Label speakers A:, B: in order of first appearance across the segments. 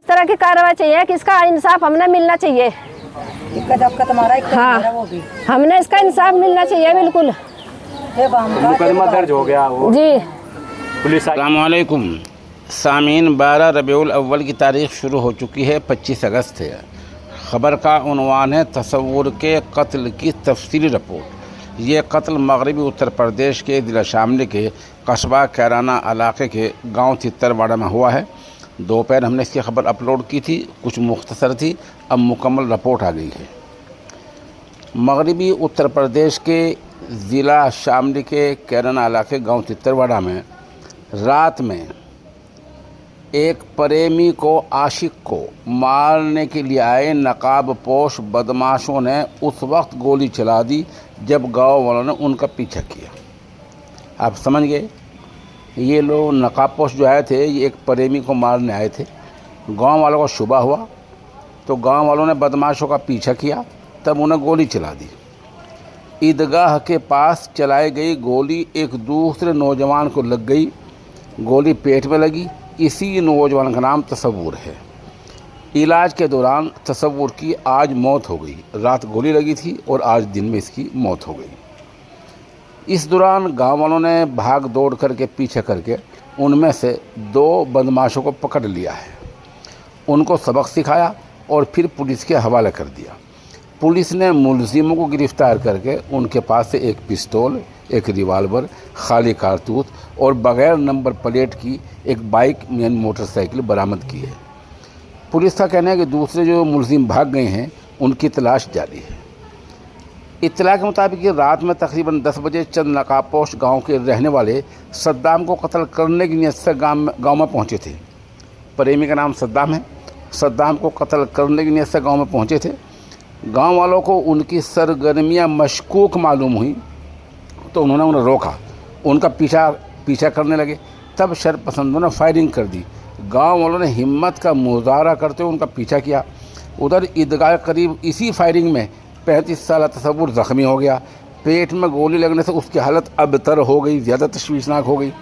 A: इस तरह की कार्रवाई चाहिए कि इसका इंसाफ हमने मिलना चाहिए। हाँ, हमने इसका इंसाफ मिलना चाहिए बिल्कुल।
B: मुकदमा दर्ज हो गया वो
A: जी।
B: पुलिस।
C: अस्सलाम वालेकुम सामीन, 12 रबीउल अव्वल की तारीख शुरू हो चुकी है, 25 अगस्त है। ख़बर का उन्वान है तसव्वुर के कत्ल की तफसीली रिपोर्ट। ये कत्ल मगरबी उत्तर प्रदेश के ज़िला शामली के कस्बा कैराना इलाके के गांव तितरवाड़ा में हुआ है। दोपहर हमने इसकी खबर अपलोड की थी, कुछ मुख्तसर थी, अब मुकम्मल रिपोर्ट आ गई है। मगरबी उत्तर प्रदेश के ज़िला शामली के कैराना इलाके गांव तितरवाड़ा में रात में एक प्रेमी को आशिक को मारने के लिए आए नकाबपोश बदमाशों ने उस वक्त गोली चला दी जब गांव वालों ने उनका पीछा किया। आप समझ गए, ये लोग नकाबपोश जो आए थे ये एक प्रेमी को मारने आए थे। गांव वालों को शुबा हुआ तो गांव वालों ने बदमाशों का पीछा किया, तब उन्हें गोली चला दी। ईदगाह के पास चलाई गई गोली एक दूसरे नौजवान को लग गई, गोली पेट में लगी। इसी नौजवान का नाम तसव्वुर है। इलाज के दौरान तसव्वुर की आज मौत हो गई। रात गोली लगी थी और आज दिन में इसकी मौत हो गई। इस दौरान गांव वालों ने भाग दौड़ करके पीछे करके उनमें से 2 बदमाशों को पकड़ लिया है, उनको सबक सिखाया और फिर पुलिस के हवाले कर दिया। पुलिस ने मुलजिमों को गिरफ्तार करके उनके पास से एक पिस्तौल, एक रिवाल्वर, खाली कारतूस और बग़ैर नंबर प्लेट की एक बाइक यानी मोटरसाइकिल बरामद की है। पुलिस का कहना है कि दूसरे जो मुलजिम भाग गए हैं उनकी तलाश जारी है। इत्तला के मुताबिक रात में तकरीबन 10 बजे चंद नकाबपोश गांव के रहने वाले सद्दाम को कत्ल करने की नीयत से गांव में पहुंचे थे। प्रेमी का नाम सद्दाम है। सद्दाम को कत्ल करने की नीयत से गाँव में पहुँचे थे। गांव वालों को उनकी सरगर्मियां मशकूक मालूम हुई तो उन्होंने उन्हें रोका, उनका पीछा करने लगे। तब शरपसंदों ने फायरिंग कर दी। गांव वालों ने हिम्मत का मुजाहरा करते हुए उनका पीछा किया। उधर ईदगाह करीब इसी फायरिंग में 35 साल तसव्वुर ज़ख्मी हो गया। पेट में गोली लगने से उसकी हालत अबतर हो गई, ज़्यादा तशवीशनाक हो गई।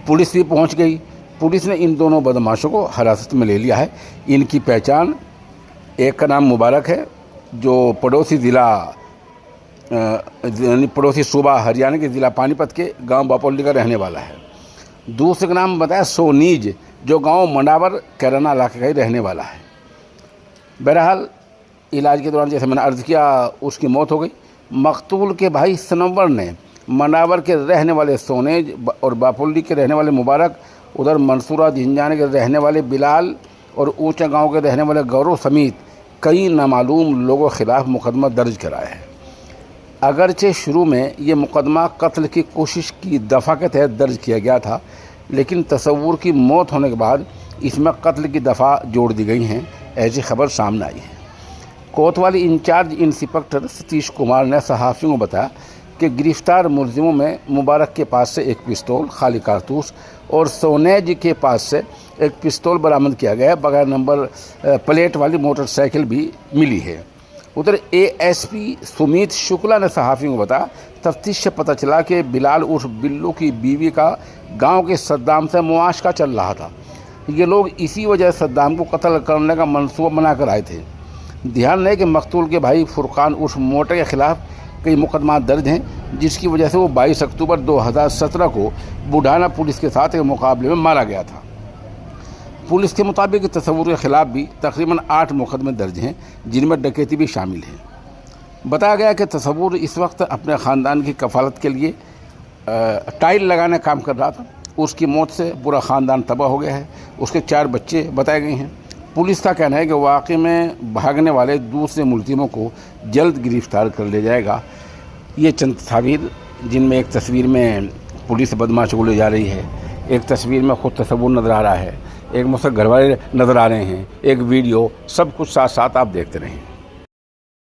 C: पुलिस भी पहुँच गई। पुलिस ने इन दोनों बदमाशों को हिरासत में ले लिया है। इनकी पहचान, एक का नाम मुबारक है जो पड़ोसी ज़िला यानी पड़ोसी सूबा हरियाणा के ज़िला पानीपत के गांव बापोली का रहने वाला है। दूसरे का नाम बताया सोनीज, जो गांव मंडावर कैराना इलाके का ही रहने वाला है। बहरहाल इलाज के दौरान जैसे मैंने अर्ज़ किया उसकी मौत हो गई। मकतूल के भाई सनवर ने मंडावर के रहने वाले सोनेज और बापोली के रहने वाले मुबारक, उधर मंसूरा झिंझाने के रहने वाले बिलाल और ऊंचा गांव के रहने वाले गौरव समेत कई नामालूम लोगों के खिलाफ मुकदमा दर्ज कराया है। अगरचे शुरू में ये मुकदमा कत्ल की कोशिश की दफ़ा के तहत दर्ज किया गया था, लेकिन तसव्वुर की मौत होने के बाद इसमें कत्ल की दफ़ा जोड़ दी गई हैं, ऐसी खबर सामने आई है। कोतवाली इंचार्ज इंस्पेक्टर सतीश कुमार ने सहाफ़ियों को बताया कि गिरफ्तार मुलजिमों में मुबारक के पास से एक पिस्तौल, खाली कारतूस और सोनेज के पास से एक पिस्तौल बरामद किया गया है। बगैर नंबर प्लेट वाली मोटरसाइकिल भी मिली है। उधर एएसपी सुमित शुक्ला ने सहाफ़ियों को बताया, तफ्तीश से पता चला कि बिलाल उर्फ बिल्लू की बीवी का गांव के सद्दाम से मुआशका चल रहा था। ये लोग इसी वजह सद्दाम को कत्ल करने का मंसूबा बनाकर आए थे। ध्यान रहे कि मकतूल के भाई फुरकान उर्फ मोटे के खिलाफ कई मुकदमा दर्ज हैं, जिसकी वजह से वो 22 अक्टूबर 2017 को बुढ़ाना पुलिस के साथ एक मुकाबले में मारा गया था। पुलिस के मुताबिक तसव्वुर के खिलाफ भी तकरीबन 8 मुकदमे दर्ज हैं, जिनमें डकैती भी शामिल है। बताया गया कि तसव्वुर इस वक्त अपने ख़ानदान की कफालत के लिए टाइल लगाने काम कर रहा था। उसकी मौत से पूरा ख़ानदान तबाह हो गया है। उसके 4 बच्चे बताए गए हैं। पुलिस का कहना है कि वाक़ई में भागने वाले दूसरे मुलजिमों को जल्द गिरफ्तार कर लिया जाएगा। ये चंद तस्वीर, जिनमें एक तस्वीर में पुलिस बदमाशों को ले जा रही है, एक तस्वीर में ख़ुद तसव्वुर नज़र आ रहा है, एक मुझसे घरवाले नज़र आ रहे हैं, एक वीडियो, सब कुछ साथ साथ आप देखते रहें।